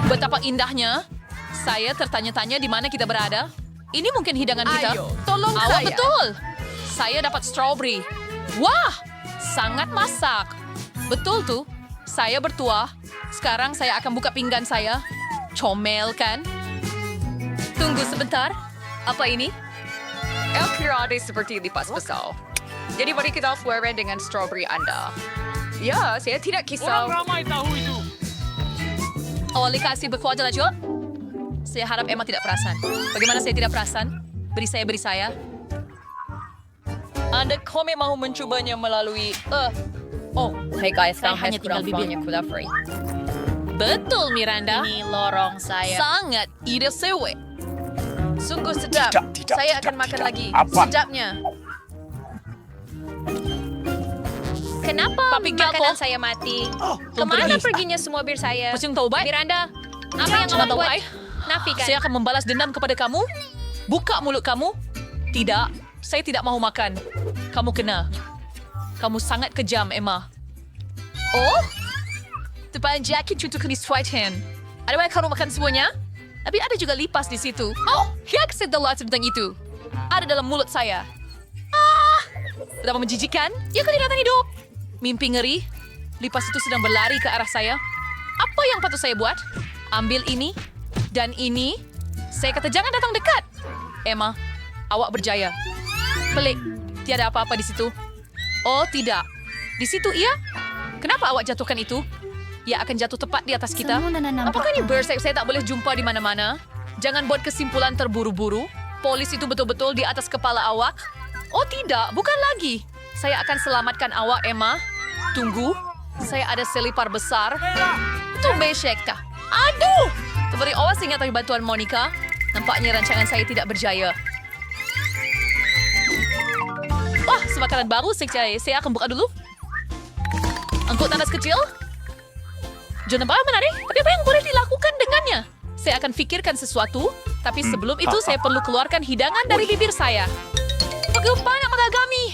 Betapa indahnya. Saya tertanya-tanya di mana kita berada. Ini mungkin hidangan kita. Ayo, tolong Awak saya. betul. Saya dapat strawberry. Wah, sangat masak. Betul tuh. Saya bertuah. Sekarang saya akan buka pinggan saya. Comel kan? Tunggu sebentar. Apa ini? El Pirade seperti lipas besar. Jadi mari kita flare dengan strawberry Anda. Ya, saya tidak kisah. ramai tahu itu. Oleh kasih berkuasa lah, Cok. Saya harap Emma tidak perasan. Bagaimana saya tidak perasan? Beri saya. Anda kami mahu mencobanya melalui... Oh, Hey guys, Saya sekarang hanya tinggal bibir. kuda free. betul Miranda. Ini lorong saya. Sangat ide sewe. Sungguh sedap. Tidak, Saya akan tidak, makan tidak. lagi. Apa? Sedapnya. Kenapa Papi makanan Gelko. saya mati? Belum Kemana pergi. perginya semua bir saya? Musim taubat. Miranda, apa yang Cuma awak tahu, buat? ai. Nafikan. Saya akan membalas dendam kepada kamu. Buka mulut kamu. Tidak, saya tidak mahu makan. Kamu kena. Kamu sangat kejam, Emma. Oh? Tebalan jaket untuk Chris Whitehan. Ada banyak kamu makan semuanya? Tapi ada juga lipas di situ. Oh, yak setelah tentang itu. Ada dalam mulut saya. Betapa menjijikan. Ya kelihatan hidup. Mimpi ngeri. Lipas itu sedang berlari ke arah saya. Apa yang patut saya buat? Ambil ini dan ini. Saya kata jangan datang dekat. Emma, awak berjaya. Pelik. Tiada apa-apa di situ. Oh, tidak. Di situ iya? Kenapa awak jatuhkan itu? Ia akan jatuh tepat di atas kita. Apakah ini bird saya tak boleh jumpa di mana-mana? Jangan buat kesimpulan terburu-buru. Polis itu betul-betul di atas kepala awak. Oh tidak, bukan lagi. Saya akan selamatkan awak, Emma. Tunggu, saya ada selipar besar. Tumbe Shekta. Aduh! Terberi awas ingat dari bantuan Monica. Nampaknya rancangan saya tidak berjaya. Wah, semakanan baru saya akan buka dulu. Angkut nanas kecil. Jangan nampak menarik, tapi apa yang boleh dilakukan dengannya? Saya akan pikirkan sesuatu, tapi sebelum itu saya perlu keluarkan hidangan dari bibir saya. Bagaimana menggagami?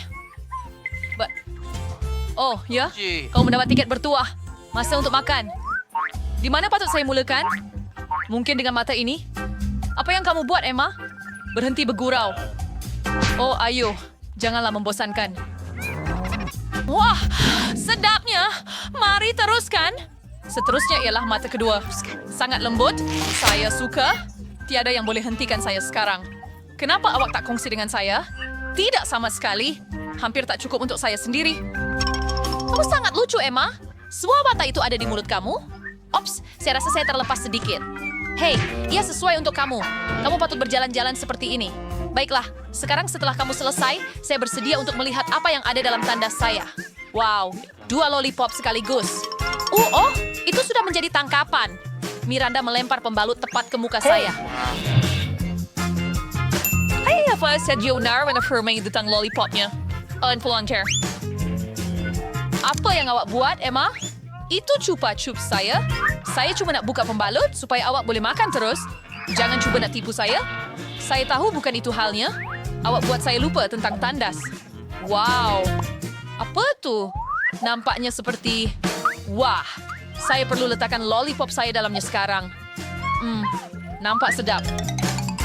Oh, ya? Kau mendapat tiket bertuah. Masa untuk makan. Di mana patut saya mulakan? Mungkin dengan mata ini? Apa yang kamu buat, Emma? Berhenti bergurau. Oh, ayo. Janganlah membosankan. Wah, sedapnya. Mari teruskan. Seterusnya ialah mata kedua. Sangat lembut. Saya suka. Tiada yang boleh hentikan saya sekarang. Kenapa awak tak kongsi dengan saya? Tidak sama sekali. Hampir tak cukup untuk saya sendiri. Kamu sangat lucu, Emma. Semua mata itu ada di mulut kamu. Ops, saya rasa saya terlepas sedikit. Hei, ia sesuai untuk kamu. Kamu patut berjalan-jalan seperti ini. Baiklah, sekarang setelah kamu selesai, saya bersedia untuk melihat apa yang ada dalam tandas saya. Wow, 2 lollipop sekaligus. Oh, itu sudah menjadi tangkapan. Miranda melempar pembalut tepat ke muka saya. Ay, apa Sergio Nar menafirmai tentang lollipopnya? Unvolunteer. Apa yang awak buat, Emma? Itu chupa chups saya. Saya cuma nak buka pembalut supaya awak boleh makan terus. Jangan cuba nak tipu saya. Saya tahu bukan itu halnya. Awak buat saya lupa tentang tandas. Wow. Apa tu? Nampaknya seperti... Wah. Saya perlu letakkan lollipop saya dalamnya sekarang. Nampak sedap.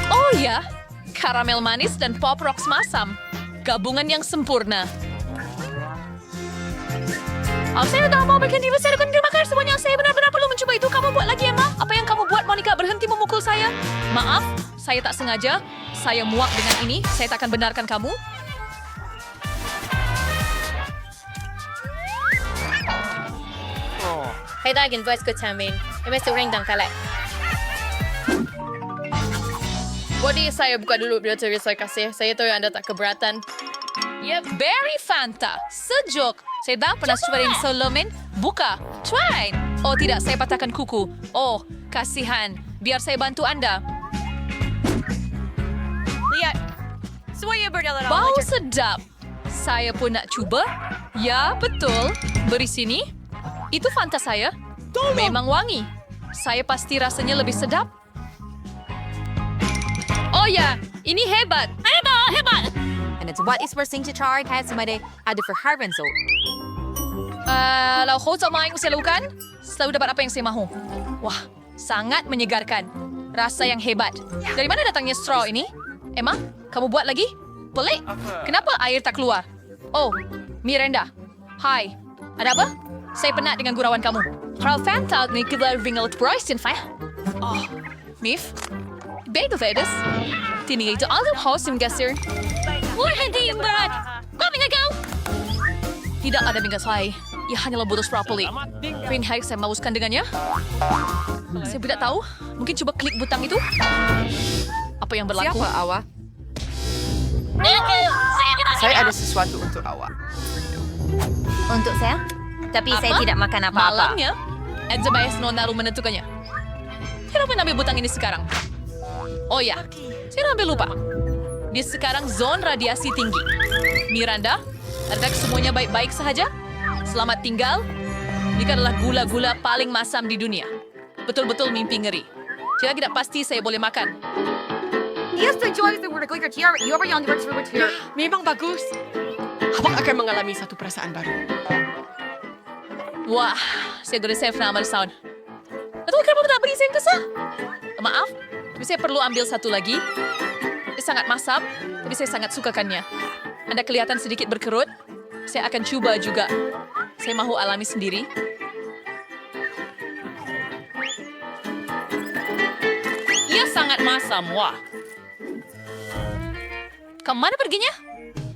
Oh ya. Karamel manis dan pop rocks masam. Gabungan yang sempurna. Saya tak mau bikin diri saya terima kasih semuanya. Saya benar-benar perlu mencoba itu. Kamu buat lagi, Emma? Apa yang kamu buat, Monica? Berhenti memukul saya. Maaf, saya tak sengaja. Saya muak dengan ini. Saya tak akan benarkan kamu. Hãy ta gìn voice của cha mình. Em sẽ ring đằng lại. Body saya buka dulu biar saya kasih. Saya tahu anda tak keberatan. Ya, berry Fanta. Sejuk. Saya dah pernah cobain Solomon. Buka. Try. Oh tidak, saya patahkan kuku. Oh, kasihan. Biar saya bantu anda. Lihat. Semua ia berjalan Bau sedap. Saya pun nak cuba. Ya, betul. Beri sini. Itu Fanta saya. Memang wangi. Saya pasti rasanya lebih sedap. Oh ya, ini hebat. Hebat. And it's what is first thing to try kaya sumade ada for Harvin so. Lau kau tak main saya lakukan, selalu dapat apa yang saya mahu. Wah, Sangat menyegarkan. Rasa yang hebat. Dari mana datangnya straw ini? Emma, kamu buat lagi? Pelik. Kenapa air tak keluar? Oh, Miranda. Hai. Ada apa? Saya penat dengan gurauan kamu. Frau Fanta ni kita ringel Bryson Fire. Oh, Mif. Beg of Edis. Tinig itu alam host yang gasir. Wah, hindi yung berat. Kami kau. Tidak ada bingkas saya. Ia hanyalah bodoh properly. Pin Harry saya mawuskan dengannya. Saya tidak tahu. Mungkin coba klik butang itu. Apa yang berlaku? Siapa awak? Saya ada sesuatu untuk awak. Untuk saya? Tapi saya Apa? tidak makan apa-apa. Malangnya, Edzabayas Nonaru menentukannya. Saya dapat ambil butang ini sekarang. Oh ya, saya hampir lupa. Dia sekarang zon radiasi tinggi. Miranda, adakah semuanya baik-baik sahaja? Selamat tinggal. Ini adalah gula-gula paling masam di dunia. Betul-betul mimpi ngeri. Jika tidak pasti saya boleh makan. Memang bagus. Awak akan mengalami satu perasaan baru. Wah, saya sudah save nama sound. Atau kenapa tak beri saya kesah? Maaf, tapi saya perlu ambil satu lagi. Dia sangat masam, tapi saya sangat sukakannya. Anda kelihatan sedikit berkerut. Saya akan coba juga. Saya mahu alami sendiri. Ia sangat masam, wah. Kemana perginya?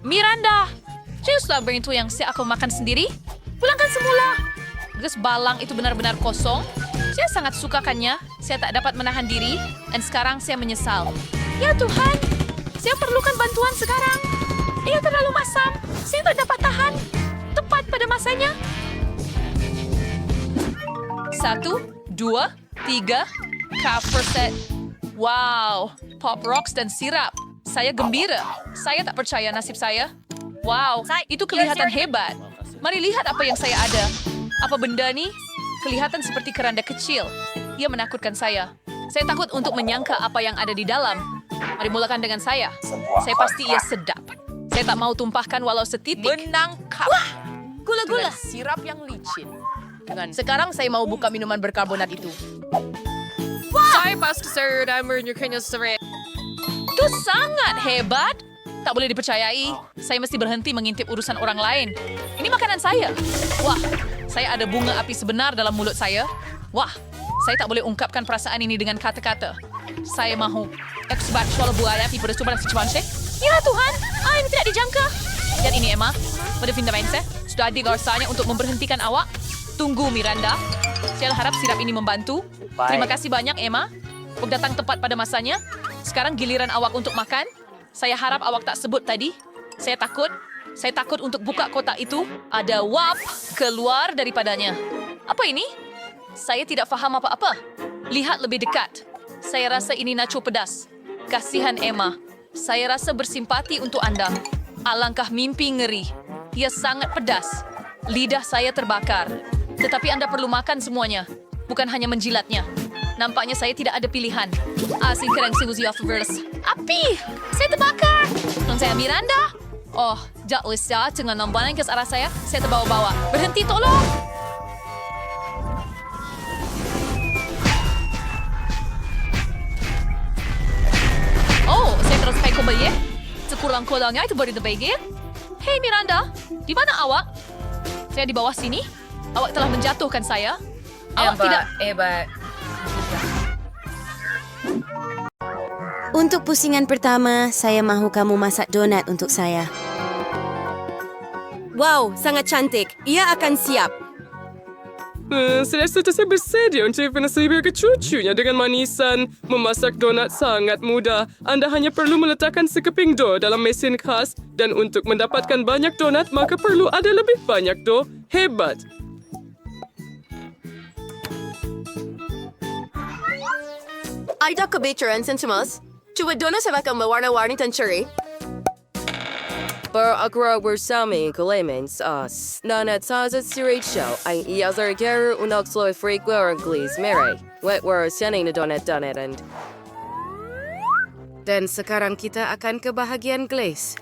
Miranda, saya sudah berintu yang saya akan makan sendiri. Pulangkan semula. Terus balang itu benar-benar kosong. Saya sangat sukakannya. Saya tak dapat menahan diri. Dan sekarang saya menyesal. Ya Tuhan, saya perlukan bantuan sekarang. Ia terlalu masam. Saya tak dapat tahan. Tepat pada masanya. 1, 2, 3. Cover set. Wow, pop rocks dan sirap. Saya gembira. Saya tak percaya nasib saya. Wow, itu kelihatan hebat. Mari lihat apa yang saya ada. Apa benda ni? Kelihatan seperti keranda kecil. Ia menakutkan saya. Saya takut untuk menyangka apa yang ada di dalam. Mari mulakan dengan saya. Saya pasti ia sedap. Saya tak mau tumpahkan walau setitik. Menangkap. Gula-gula. Dengan sirap yang licin. Dengan Sekarang saya mau buka minuman berkarbonat itu. Saya pasti saya dan menyukainya sering. Itu sangat hebat. Tak boleh dipercayai. Saya mesti berhenti mengintip urusan orang lain. Ini makanan saya. Wah, saya ada bunga api sebenar dalam mulut saya. Wah, saya tak boleh ungkapkan perasaan ini dengan kata-kata. Saya mahu. Eksbat soal buaya api pada coba secepat saya. Ya Tuhan, ini tidak dijangka. Lihat ini Emma. Pada Vindamain saya, sudah adil rasanya untuk memberhentikan awak. Tunggu Miranda. Saya harap sirap ini membantu. Terima kasih banyak Emma. Awak datang tepat pada masanya. Sekarang giliran awak untuk makan. Saya harap awak tak sebut tadi. Saya takut untuk buka kotak itu. Ada wap keluar daripadanya. Apa ini? Saya tidak faham apa-apa. Lihat lebih dekat. Saya rasa ini nacho pedas. Kasihan Emma. Saya rasa bersimpati untuk Anda. Alangkah mimpi ngeri. Ia sangat pedas. Lidah saya terbakar. Tetapi Anda perlu makan semuanya. Bukan hanya menjilatnya. Nampaknya saya tidak ada pilihan. Asing kerang si of verse. Api! Saya terbakar! Non saya Miranda? Oh, jak Lisa dengan lambanan ke arah saya. Saya terbawa-bawa. Berhenti, tolong! Oh, saya terus kayak kembali. Sekurang-kurangnya itu baru terbaik. Hei Miranda, di mana awak? Saya di bawah sini. Awak telah menjatuhkan saya. Awak tidak... Hebat. Untuk pusingan pertama, saya mahu kamu masak donat untuk saya. Wow, sangat cantik. Ia akan siap. Saya bersedia untuk menasibir ke cucunya dengan manisan. Memasak donat sangat mudah. Anda hanya perlu meletakkan sekeping dough dalam mesin khas. Dan untuk mendapatkan banyak donat, maka perlu ada lebih banyak dough. Hebat! Ada kebetulan sentumas. Cuba donat saya akan mewarna-warni dan ceri. Para bersama kelemen sauce. Nanat sauce sriracha ay iazar garu unak sloy freak warang glaze mere. Wet war sending na donat and. Dan sekarang kita akan ke bahagian glaze.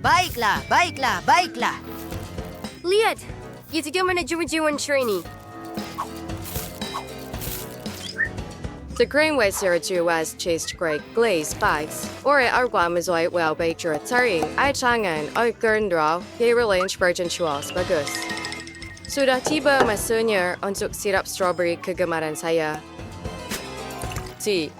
Baiklah. Lihat, itu gimana jumpa-jumpa ini. The greenway sirju was chased great glaze bites. Ore arwa mazoy well baker taring ay changan ay gerndra range virgin chuas bagus. Sudah tiba masanya untuk sirap strawberry kegemaran saya. T.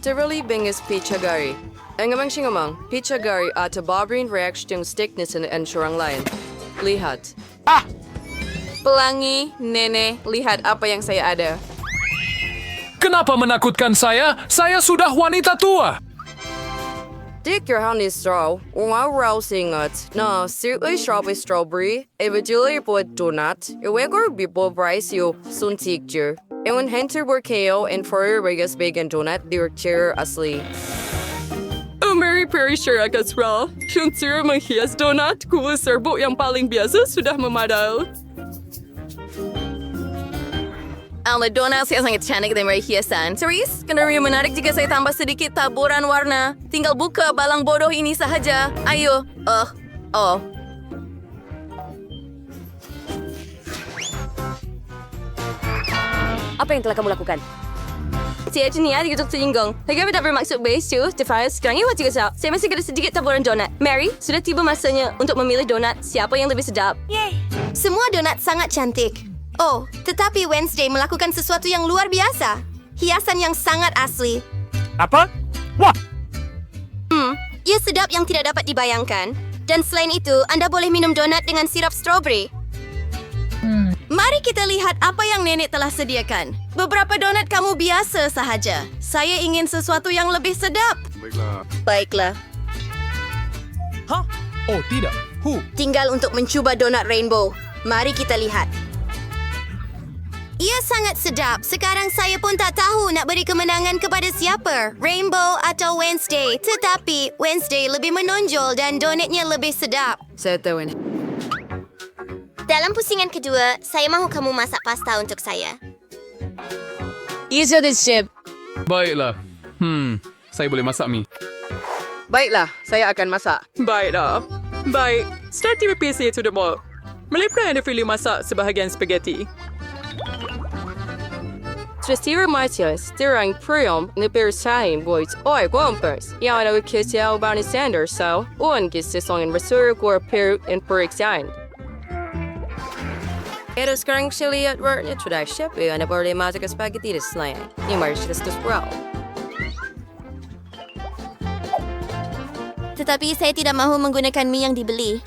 Terali bingus pichagari. Ang singamang pichagari at babrin reaction stickness and ensurang lain. Lihat. Pelangi, Nene, lihat apa yang saya ada. Kenapa menakutkan saya? Saya sudah wanita tua. Dick your honey straw, wow rousing it. No, sirui strawberry, eventually put donut, iwegor bibo rice you, suntik jer. Ewan henter workeo and for regas bacon donut, dear chair asli. Oh, Mary Perry sure agak raw. Yung sira menghias donut, kuha serbuk yang paling biasa sudah memadai. Ang donut saya sangat cantik dan berhiasan. Serius? Kenapa menarik jika saya tambah sedikit taburan warna? Tinggal buka balang bodoh ini sahaja. Ayo. Oh. Apa yang telah kamu lakukan? Saya jenis untuk singgung. Saya tidak bermaksud besu. Tetapi sekarang ini waktu kesal. Saya masih ada sedikit taburan donat. Mary, sudah tiba masanya untuk memilih donat siapa yang lebih sedap. Yeay. Semua donat sangat cantik. Oh, tetapi Wednesday melakukan sesuatu yang luar biasa. Hiasan yang sangat asli. Apa? Wah! Ia sedap yang tidak dapat dibayangkan. Dan selain itu, Anda boleh minum donat dengan sirap strawberry. Mari kita lihat apa yang nenek telah sediakan. Beberapa donat kamu biasa sahaja. Saya ingin sesuatu yang lebih sedap. Baiklah. Hah? Oh, tidak. Tinggal untuk mencuba donat rainbow. Mari kita lihat. Ia sangat sedap. Sekarang saya pun tak tahu nak beri kemenangan kepada siapa, Rainbow atau Wednesday. Tetapi Wednesday lebih menonjol dan donatnya lebih sedap. Saya tahu ini. Dalam pusingan kedua, saya mahu kamu masak pasta untuk saya. Easier this ship. Baiklah. Saya boleh masak mie. Baiklah, saya akan masak. Baiklah. Baik. Start di PC itu demo. Melipkan Anda pilih masak sebahagian spaghetti. Tresira Matias, Stirang Prium, Nipir Sahin, Boys, Oi, Gompers. Yang ada kisah Bernie Sanders, so, kisah song in Resur, Gore, Peru, and Periksain. Era sekarang saya lihat warnanya sudah siap ya, Anda boleh masak spaghetti di selain. Ini mari kita sprout. Tetapi saya tidak mahu menggunakan mie yang dibeli.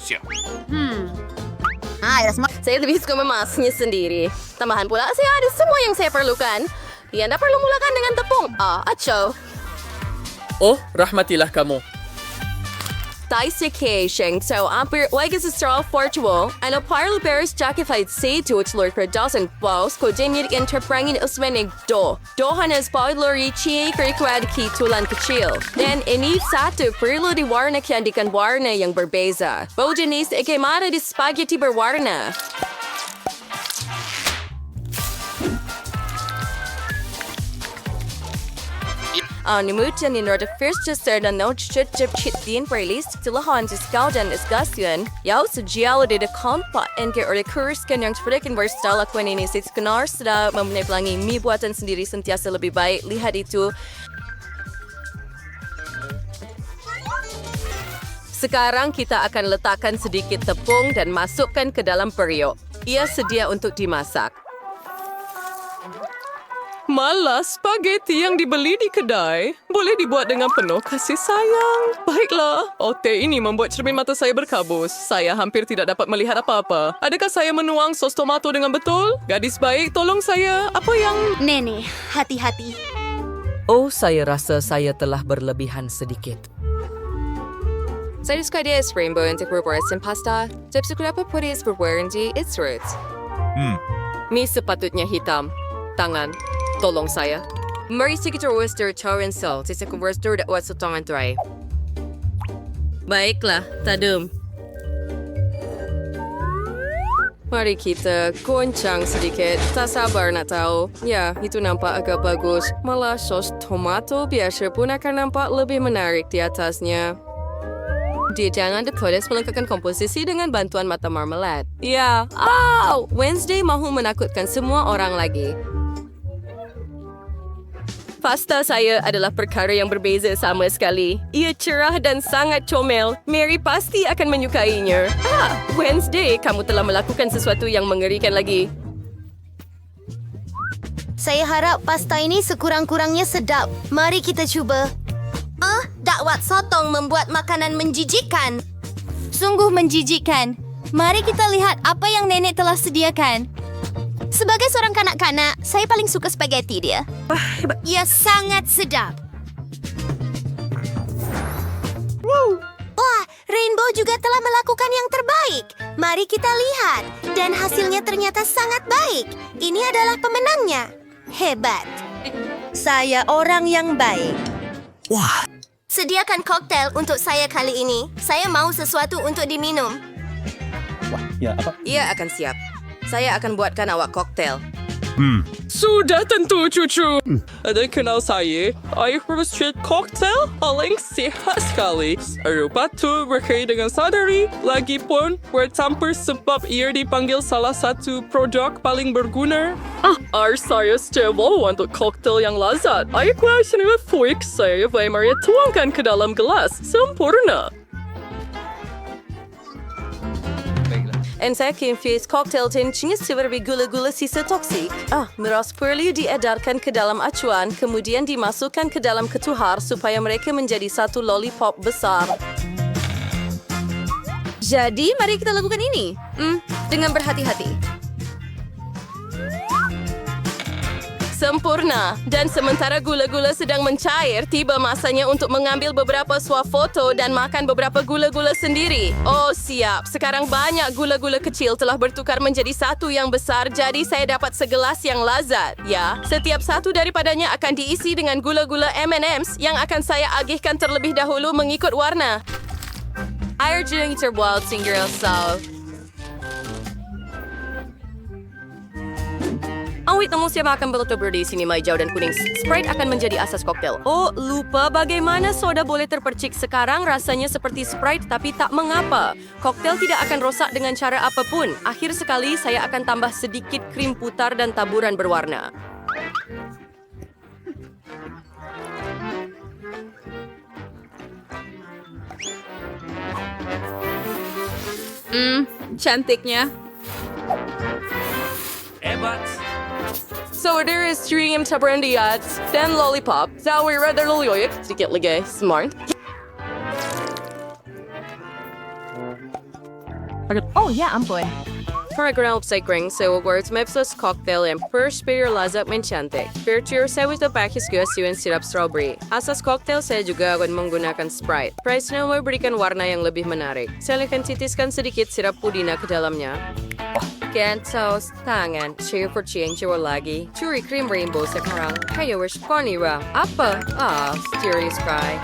Saya lebih suka memasaknya sendiri. Tambahan pula, saya ada semua yang saya perlukan. Anda perlu mulakan dengan tepung. Aco. Oh, rahmatilah kamu. Dissecation. So, hampir lagi sa straw fortual. Ano parlo bears jackify say to its lord for dozen balls ko dinyid interprangin usmenig do. Dohanas paulori chie krikwad ki tulan kecil. Then, ini satu perlu diwarna kiandikan warna yang berbeza. Bojanis ikemara di spaghetti berwarna. Nimutan in order first just start a note chit din playlist tilahan sa skaudan discussion. Yaw sa geology de kompa and ke order kurs kanyang freaking versatile ako ini sa kanar sa mamunay pelangi mi buatan sendiri sentiasa lebih baik. Lihat itu. Sekarang kita akan letakkan sedikit tepung dan masukkan ke dalam periuk. Ia sedia untuk dimasak. Malas spaghetti yang dibeli di kedai boleh dibuat dengan penuh kasih sayang. Baiklah, teh ini membuat cermin mata saya berkabus. Saya hampir tidak dapat melihat apa-apa. Adakah saya menuang sos tomato dengan betul? Gadis baik, tolong saya. Apa yang... Nenek, hati-hati. Oh, saya rasa saya telah berlebihan sedikit. Saya suka dia rainbow untuk berbuatan pasta. Tapi kenapa putih berwarna its roots? Mie sepatutnya hitam. Tangan. Tolong saya. Mari kita Worcester Torrent Salt. Isa kong Worcester dapat sa tangan try. Baiklah, tadum. Mari kita goncang sedikit. Tak sabar nak tahu. Ya, itu nampak agak bagus. Malah sos tomato biasa pun akan nampak lebih menarik di atasnya. Dia jangan dipedes melengkapkan komposisi dengan bantuan mata marmalade. Ya, Wednesday mahu menakutkan semua orang lagi. pasta saya adalah perkara yang berbeza sama sekali. Ia cerah dan sangat comel. Mary pasti akan menyukainya. Wednesday, kamu telah melakukan sesuatu yang mengerikan lagi. Saya harap pasta ini sekurang-kurangnya sedap. Mari kita cuba. Dakwat sotong membuat makanan menjijikkan. Sungguh menjijikkan. Mari kita lihat apa yang nenek telah sediakan. Sebagai seorang kanak-kanak, saya paling suka spaghetti dia. Ia sangat sedap. Wah, Rainbow juga telah melakukan yang terbaik. Mari kita lihat. Dan hasilnya ternyata sangat baik. Ini adalah pemenangnya. Hebat. Saya orang yang baik. Wah. Sediakan koktail untuk saya kali ini. Saya mau sesuatu untuk diminum. Ya, apa? Ia akan siap. Saya akan buatkan awak koktail. Sudah tentu, cucu. Ada kenal saya. Air street cocktail paling sehat sekali. Eropa tu berkait dengan sadari. Lagipun bercampur sebab ia dipanggil salah satu produk paling berguna. Air saya stable untuk koktail yang lazat. Air kuah seni fuik saya Maria tuangkan ke dalam gelas. Sempurna. Dan saya infuse koktail jenisnya seperti gula-gula sisa toksik. Miras perlu diedarkan ke dalam acuan, kemudian dimasukkan ke dalam ketuhar supaya mereka menjadi satu lollipop besar. Jadi, mari kita lakukan ini. Dengan berhati-hati. Sempurna. Dan sementara gula-gula sedang mencair, tiba masanya untuk mengambil beberapa swafoto dan makan beberapa gula-gula sendiri. Oh, siap. Sekarang banyak gula-gula kecil telah bertukar menjadi satu yang besar, jadi saya dapat segelas yang lazat. Ya, setiap satu daripadanya akan diisi dengan gula-gula M&M's yang akan saya agihkan terlebih dahulu mengikut warna. Air jernih terbuat singgir sal. Wait, namun siapa akan bertutur di sini hijau dan kuning. Sprite akan menjadi asas koktail. Oh, lupa bagaimana soda boleh terpercik sekarang rasanya seperti Sprite tapi tak mengapa. Koktail tidak akan rosak dengan cara apapun. Akhir sekali saya akan tambah sedikit krim putar dan taburan berwarna. Cantiknya. Hebat. So there is stream taburandiats, then lollipop. Zawi rather loyoyik. Sedikit lagi. Smart. Oh, ya ampun. Paragraph Cycling Sewa Words Mepsos Cocktail and First Beer Lazat Mencantik. Virtue saya with the pakis gasiwan sirap strawberry. Asas cocktail saya juga akan menggunakan Sprite. Price na memberikan warna yang lebih menarik. Saya akan titiskan sedikit sirap pudina ke dalamnya. Gantos, tangan, cheer for change lagi. Curi cream rainbow sekarang. Kayo wish konniwa. Apa? Serious cry.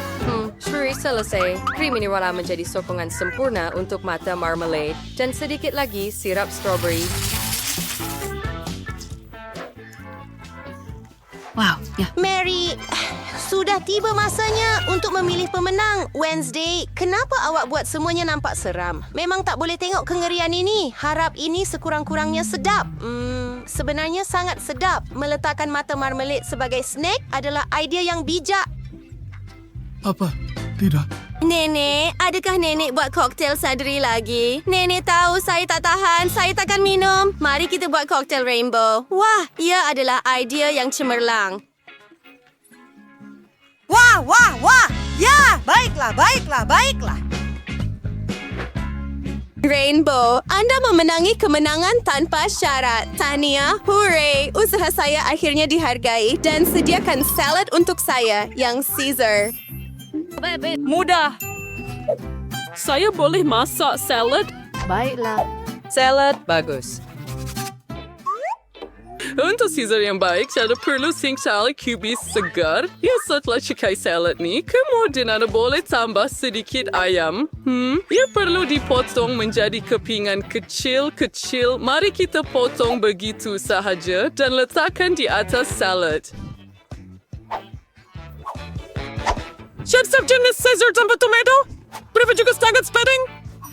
Curi selesai. Krim ini wala menjadi sokongan sempurna untuk mata marmalade. Dan sedikit lagi sirap strawberry. Wow, ya. Mary, sudah tiba masanya untuk memilih pemenang. Wednesday, kenapa awak buat semuanya nampak seram? Memang tak boleh tengok kengerian ini. Harap ini sekurang-kurangnya sedap. Sebenarnya sangat sedap. Meletakkan mata marmalade sebagai snack adalah idea yang bijak. Apa? Tidak. Nenek, adakah nenek buat koktail sadri lagi? Nenek tahu saya tak tahan, saya takkan minum. Mari kita buat koktail rainbow. Wah, ia adalah idea yang cemerlang. Wah! Ya, baiklah. Rainbow, Anda memenangi kemenangan tanpa syarat. Tahniah, hooray! Usaha saya akhirnya dihargai dan sediakan salad untuk saya yang Caesar. Mudah. Saya boleh masak salad? Baiklah. Salad bagus. Untuk Caesar yang baik, saya perlu salad kubis segar. Ya, setelah cikai salad ni, kemudian Anda boleh tambah sedikit ayam. Ia perlu dipotong menjadi kepingan kecil-kecil. Mari kita potong begitu sahaja dan letakkan di atas salad. Siap-siap jenis Caesar tanpa tomato? Berapa juga setengah spading?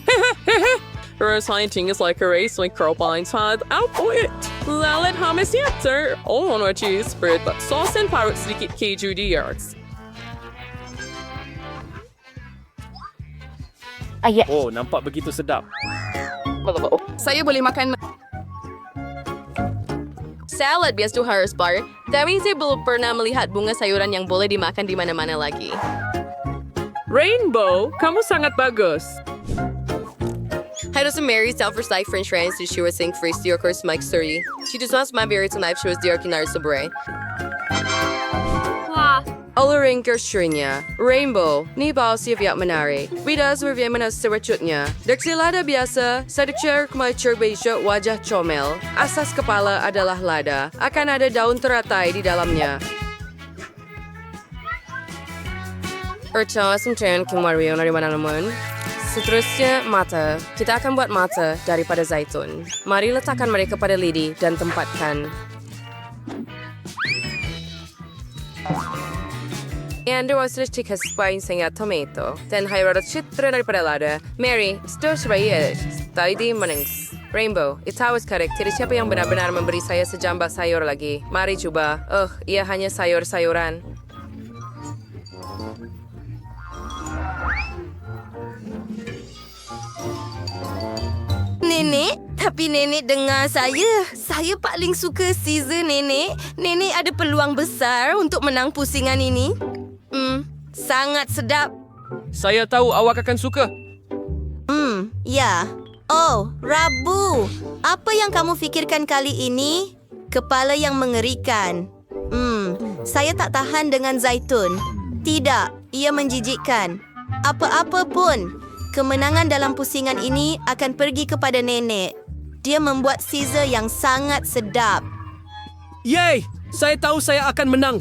Hehehe. Recycling is like a race with Caroline's hard output. Lalit hamas yeter. On what you spread, but sauce and parrot sedikit keju di yards. Oh, nampak begitu sedap. Saya boleh makan salad bias tu harus bar. Tapi saya belum pernah melihat bunga sayuran yang boleh dimakan di mana-mana lagi. Rainbow, kamu sangat bagus. Hai dosen Mary, self-for French friends, she was saying free steer course Mike Surrey. She does not my berry tonight, she was dear kinar sobre. Olaring Gershrinya, Rainbow, ni bawah si Viat Menari. Ridas berviaman seracutnya. Deksilada biasa, sedikit kemacur bejok wajah comel. Asas kepala adalah lada. Akan ada daun teratai di dalamnya. Erca semcen kemario dari mana namun. Seterusnya mata. Kita akan buat mata daripada zaitun. Mari letakkan mereka pada lidi dan tempatkan. And there was a chicken spine saying tomato. Then I wrote a chitra daripada lada. Mary, stir sebaik. Tadi menings. Rainbow, itu harus correct. Tidak siapa yang benar-benar memberi saya sejambak sayur lagi. Mari cuba. Ia hanya sayur-sayuran. Nenek, tapi nenek dengar saya. Saya paling suka Caesar, nenek. Nenek ada peluang besar untuk menang pusingan ini. Sangat sedap. Saya tahu awak akan suka. Ya. Oh, Rabu. Apa yang kamu fikirkan kali ini? Kepala yang mengerikan. Saya tak tahan dengan zaitun. Tidak, ia menjijikkan. Apa-apa pun. Kemenangan dalam pusingan ini akan pergi kepada nenek. Dia membuat Caesar yang sangat sedap. Yay! Saya tahu saya akan menang.